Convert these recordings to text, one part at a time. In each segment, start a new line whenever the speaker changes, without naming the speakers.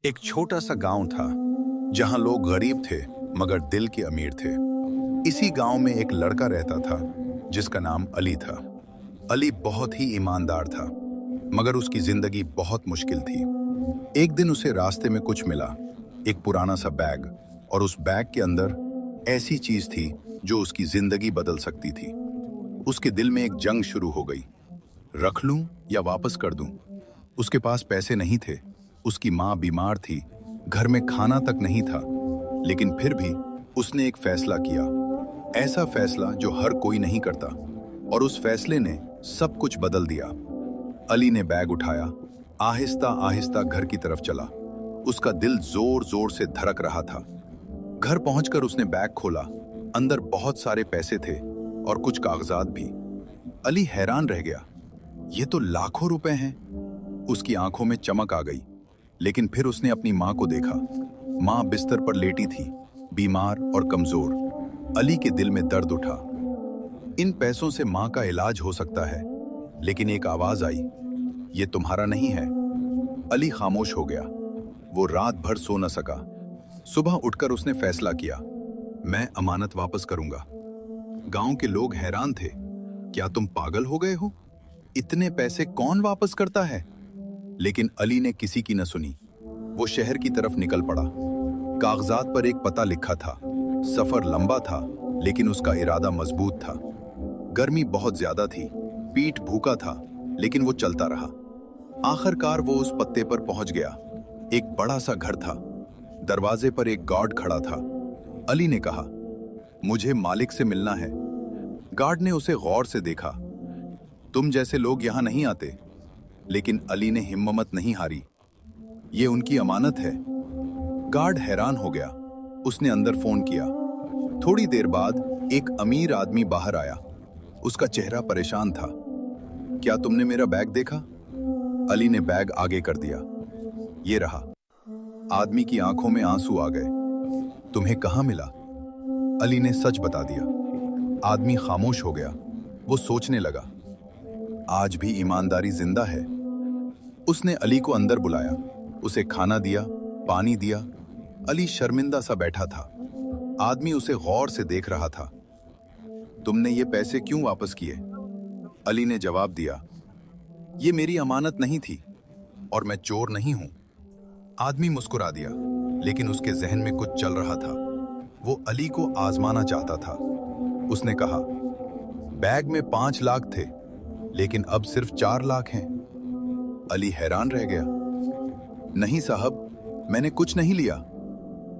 एक छोटा सा गांव था जहां लोग गरीब थे मगर दिल के अमीर थे। इसी गांव में एक लड़का रहता था जिसका नाम अली था। अली बहुत ही ईमानदार था मगर उसकी जिंदगी बहुत मुश्किल थी। एक दिन उसे रास्ते में कुछ मिला, एक पुराना सा बैग, और उस बैग के अंदर ऐसी चीज थी जो उसकी जिंदगी बदल सकती थी। उसके दिल में एक जंग शुरू हो गई, रख लूं या वापस कर दूं। उसके पास पैसे नहीं थे, उसकी माँ बीमार थी, घर में खाना तक नहीं था, लेकिन फिर भी उसने एक फैसला किया, ऐसा फैसला जो हर कोई नहीं करता, और उस फैसले ने सब कुछ बदल दिया। अली ने बैग उठाया, आहिस्ता आहिस्ता घर की तरफ चला। उसका दिल जोर जोर से धड़क रहा था। घर पहुंचकर उसने बैग खोला। अंदर बहुत सारे पैसे थे और कुछ कागजात भी। अली हैरान रह गया, ये तो लाखों रुपए हैं। उसकी आंखों में चमक आ गई, लेकिन फिर उसने अपनी माँ को देखा। माँ बिस्तर पर लेटी थी, बीमार और कमजोर। अली के दिल में दर्द उठा। इन पैसों से माँ का इलाज हो सकता है, लेकिन एक आवाज आई, ये तुम्हारा नहीं है। अली खामोश हो गया। वो रात भर सो न सका। सुबह उठकर उसने फैसला किया, मैं अमानत वापस करूंगा। गांव के लोग हैरान थे, क्या तुम पागल हो गए हो? इतने पैसे कौन वापस करता है? लेकिन अली ने किसी की न सुनी। वो शहर की तरफ निकल पड़ा। कागजात पर एक पता लिखा था। सफर लंबा था, लेकिन उसका इरादा मजबूत था। गर्मी बहुत ज्यादा थी, पीठ भूखा था, लेकिन वो चलता रहा। आखिरकार वो उस पत्ते पर पहुंच गया। एक बड़ा सा घर था। दरवाजे पर एक गार्ड खड़ा था। अली ने कहा, मुझे मालिक से मिलना है। गार्ड ने उसे गौर से देखा। तुम जैसे लोग यहां नहीं आते। लेकिन अली ने हिम्मत नहीं हारी। ये उनकी अमानत है। गार्ड हैरान हो गया। उसने अंदर फोन किया। थोड़ी देर बाद एक अमीर आदमी बाहर आया। उसका चेहरा परेशान था। क्या तुमने मेरा बैग देखा? अली ने बैग आगे कर दिया। ये रहा। आदमी की आंखों में आंसू आ गए। तुम्हें कहां मिला? अली ने सच बता दिया। आदमी खामोश हो गया। वो सोचने लगा, आज भी ईमानदारी जिंदा है। उसने अली को अंदर बुलाया, उसे खाना दिया, पानी दिया। अली शर्मिंदा सा बैठा था। आदमी उसे गौर से देख रहा था। तुमने ये पैसे क्यों वापस किए? अली ने जवाब दिया, ये मेरी अमानत नहीं थी और मैं चोर नहीं हूं। आदमी मुस्कुरा दिया, लेकिन उसके जहन में कुछ चल रहा था। वो अली को आजमाना चाहता था। उसने कहा, बैग में 5 लाख थे, लेकिन अब सिर्फ 4 लाख हैं। अली हैरान रह गया। नहीं साहब, मैंने कुछ नहीं लिया।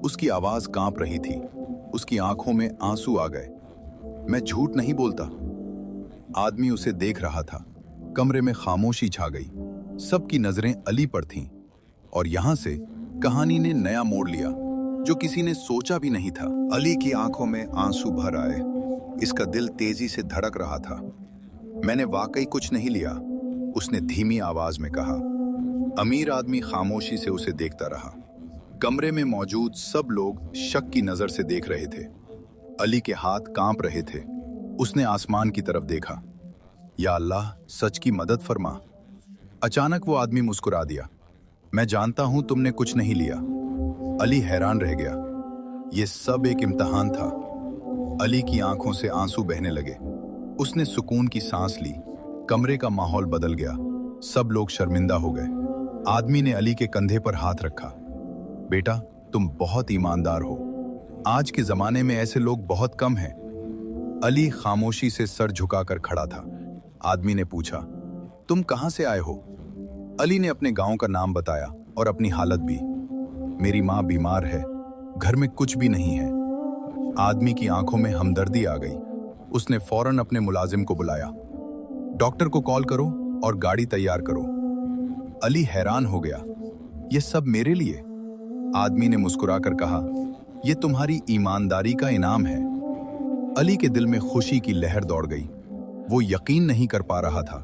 उसकी आवाज कांप रही थी। उसकी आंखों में आंसू आ गए। मैं झूठ नहीं बोलता। आदमी उसे देख रहा था। कमरे में खामोशी छा गई। सबकी नजरें अली पर थीं, और यहां से कहानी ने नया मोड़ लिया जो किसी ने सोचा भी नहीं था। अली की आंखों में आंसू भर आए। इसका दिल तेजी से धड़क रहा था। मैंने वाकई कुछ नहीं लिया, उसने धीमी आवाज में कहा। अमीर आदमी खामोशी से उसे देखता रहा। कमरे में मौजूद सब लोग शक की नजर से देख रहे थे। अली के हाथ कांप रहे थे। उसने आसमान की तरफ देखा। या अल्लाह, सच की मदद फरमा। अचानक वो आदमी मुस्कुरा दिया। मैं जानता हूं तुमने कुछ नहीं लिया। अली हैरान रह गया। ये सब एक इम्तिहान था। अली की आंखों से आंसू बहने लगे। उसने सुकून की सांस ली। कमरे का माहौल बदल गया। सब लोग शर्मिंदा हो गए। आदमी ने अली के कंधे पर हाथ रखा। बेटा, तुम बहुत ईमानदार हो। आज के जमाने में ऐसे लोग बहुत कम हैं। अली खामोशी से सर झुकाकर खड़ा था। आदमी ने पूछा, तुम कहां से आए हो? अली ने अपने गांव का नाम बताया और अपनी हालत भी। मेरी माँ बीमार है, घर में कुछ भी नहीं है। आदमी की आंखों में हमदर्दी आ गई। उसने फौरन अपने मुलाजिम को बुलाया। डॉक्टर को कॉल करो और गाड़ी तैयार करो। अली हैरान हो गया। ये सब मेरे लिए? आदमी ने मुस्कुराकर कहा, ये तुम्हारी ईमानदारी का इनाम है। अली के दिल में खुशी की लहर दौड़ गई। वो यकीन नहीं कर पा रहा था।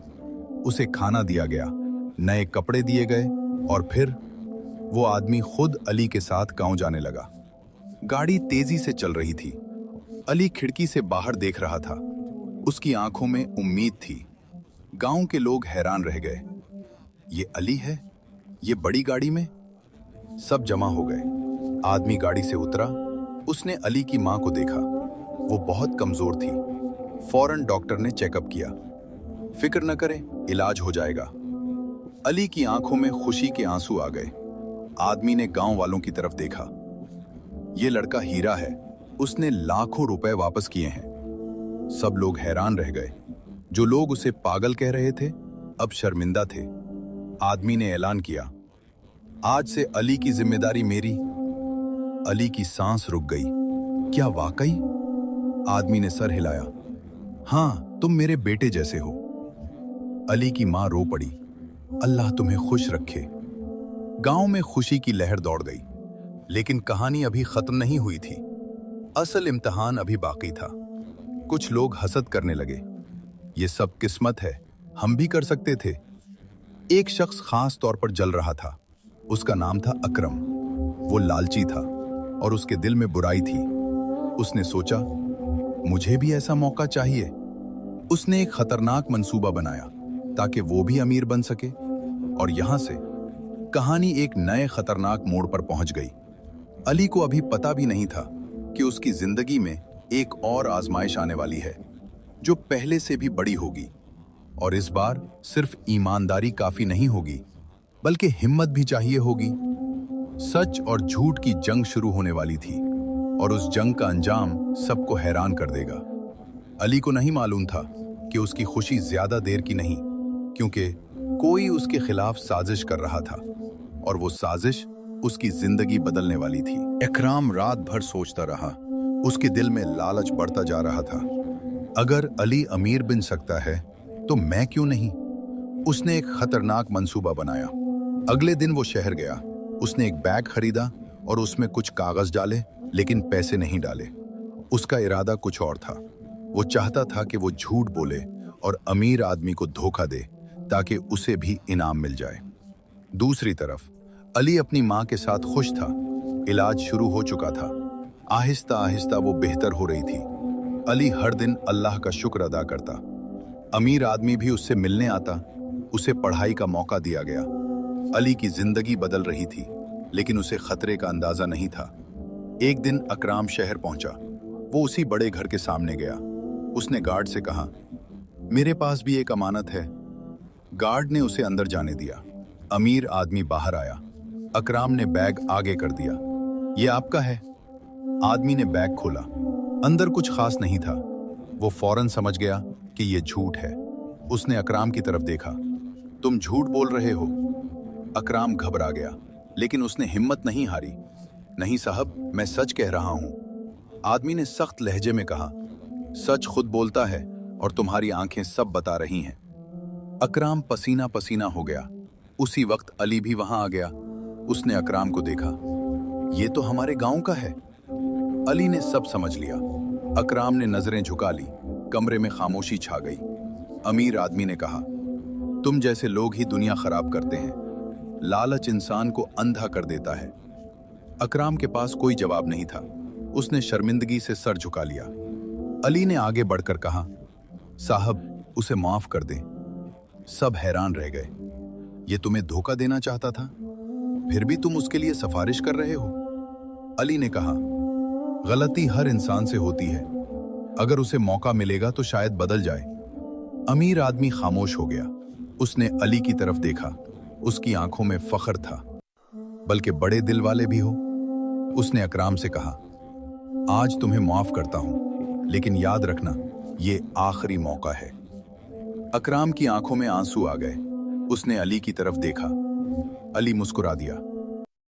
उसे खाना दिया गया, नए कपड़े दिए गए, और फिर वो आदमी खुद अली के साथ गांव जाने लगा। गाड़ी तेजी से चल रही थी। अली खिड़की से बाहर देख रहा था। उसकी आंखों में उम्मीद थी। गांव के लोग हैरान रह गए। ये अली है? ये बड़ी गाड़ी में? सब जमा हो गए। आदमी गाड़ी से उतरा। उसने अली की मां को देखा। वो बहुत कमजोर थी। फौरन डॉक्टर ने चेकअप किया। फिक्र न करें, इलाज हो जाएगा। अली की आंखों में खुशी के आंसू आ गए। आदमी ने गांव वालों की तरफ देखा। ये लड़का हीरा है, उसने लाखों रुपए वापस किए हैं। सब लोग हैरान रह गए। जो लोग उसे पागल कह रहे थे अब शर्मिंदा थे। आदमी ने ऐलान किया, आज से अली की जिम्मेदारी मेरी। अली की सांस रुक गई। क्या वाकई? आदमी ने सर हिलाया। हाँ, तुम मेरे बेटे जैसे हो। अली की मां रो पड़ी। अल्लाह तुम्हें खुश रखे। गांव में खुशी की लहर दौड़ गई। लेकिन कहानी अभी खत्म नहीं हुई थी। असल इम्तिहान अभी बाकी था। कुछ लोग हसद करने लगे। ये सब किस्मत है, हम भी कर सकते थे। एक शख्स खास तौर पर जल रहा था। उसका नाम था अकरम। वो लालची था और उसके दिल में बुराई थी। उसने सोचा, मुझे भी ऐसा मौका चाहिए। उसने एक खतरनाक मंसूबा बनाया ताकि वो भी अमीर बन सके। और यहां से कहानी एक नए खतरनाक मोड़ पर पहुंच गई। अली को अभी पता भी नहीं था कि उसकी जिंदगी में एक और आजमाइश आने वाली है, जो पहले से भी बड़ी होगी। और इस बार सिर्फ ईमानदारी काफी नहीं होगी, बल्कि हिम्मत भी चाहिए होगी। सच और झूठ की जंग शुरू होने वाली थी और उस जंग का अंजाम सबको हैरान कर देगा। अली को नहीं मालूम था कि उसकी खुशी ज्यादा देर की नहीं, क्योंकि कोई उसके खिलाफ साजिश कर रहा था और वो साजिश उसकी जिंदगी बदलने वाली थी। इकराम रात भर सोचता रहा। उसके दिल में लालच बढ़ता जा रहा था। अगर अली अमीर बन सकता है तो मैं क्यों नहीं? उसने एक खतरनाक मंसूबा बनाया। अगले दिन वो शहर गया। उसने एक बैग खरीदा और उसमें कुछ कागज डाले, लेकिन पैसे नहीं डाले। उसका इरादा कुछ और था। वो चाहता था कि वो झूठ बोले और अमीर आदमी को धोखा दे ताकि उसे भी इनाम मिल जाए। दूसरी तरफ अली अपनी मां के साथ खुश था। इलाज शुरू हो चुका था। आहिस्ता आहिस्ता वो बेहतर हो रही थी। अली हर दिन अल्लाह का शुक्र अदा करता। अमीर आदमी भी उससे मिलने आता। उसे पढ़ाई का मौका दिया गया। अली की जिंदगी बदल रही थी, लेकिन उसे खतरे का अंदाजा नहीं था। एक दिन अकराम शहर पहुंचा। वो उसी बड़े घर के सामने गया। उसने गार्ड से कहा, मेरे पास भी एक अमानत है। गार्ड ने उसे अंदर जाने दिया। अमीर आदमी बाहर आया। अकराम ने बैग आगे कर दिया। ये आपका है। आदमी ने बैग खोला। अंदर कुछ खास नहीं था। वो फौरन समझ गया कि ये झूठ है। उसने अकराम की तरफ देखा। तुम झूठ बोल रहे हो। अकराम घबरा गया, लेकिन उसने हिम्मत नहीं हारी। नहीं साहब, मैं सच कह रहा हूं। आदमी ने सख्त लहजे में कहा, सच खुद बोलता है और तुम्हारी आंखें सब बता रही हैं। अकराम पसीना पसीना हो गया। उसी वक्त अली भी वहां आ गया। उसने अकराम को देखा। ये तो हमारे गांव का है। अली ने सब समझ लिया। अकराम ने नजरें झुका ली। कमरे में खामोशी छा गई। अमीर आदमी ने कहा, तुम जैसे लोग ही दुनिया खराब करते हैं। लालच इंसान को अंधा कर देता है। अकराम के पास कोई जवाब नहीं था। उसने शर्मिंदगी से सर झुका लिया। अली ने आगे बढ़कर कहा, साहब, उसे माफ कर दें। सब हैरान रह गए। ये तुम्हें धोखा देना चाहता था, फिर भी तुम उसके लिए सिफारिश कर रहे हो। अली ने कहा, गलती हर इंसान से होती है। अगर उसे मौका मिलेगा तो शायद बदल जाए। अमीर आदमी खामोश हो गया। उसने अली की तरफ देखा। उसकी आंखों में फख्र था, बल्कि बड़े दिल वाले भी हो। उसने अकराम से कहा, आज तुम्हें माफ करता हूं, लेकिन याद रखना, ये आखिरी मौका है। अकराम की आंखों में आंसू आ गए। उसने अली की तरफ देखा। अली मुस्कुरा दिया।